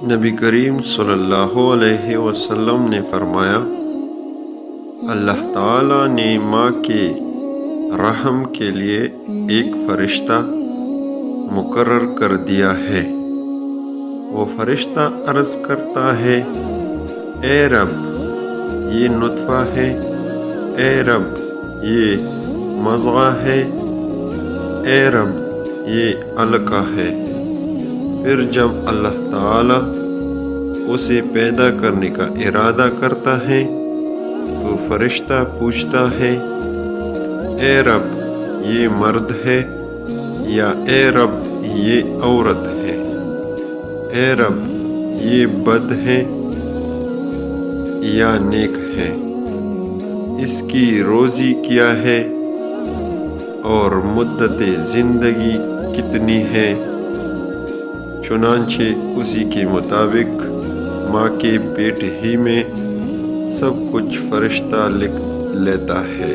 نبی کریم صلی اللہ علیہ وسلم نے فرمایا، اللہ تعالیٰ نے ماں کے رحم کے لیے ایک فرشتہ مقرر کر دیا ہے۔ وہ فرشتہ عرض کرتا ہے، اے رب یہ نطفہ ہے، اے رب یہ مضغہ ہے، اے رب یہ علقہ ہے۔ پھر جب اللہ تعالیٰ اسے پیدا کرنے کا ارادہ کرتا ہے تو فرشتہ پوچھتا ہے، اے رب یہ مرد ہے یا اے رب یہ عورت ہے، اے رب یہ بد ہے یا نیک ہے، اس کی روزی کیا ہے اور مدت زندگی کتنی ہے؟ چنانچہ اسی کے مطابق ماں کے پیٹ ہی میں سب کچھ فرشتہ لکھ لیتا ہے۔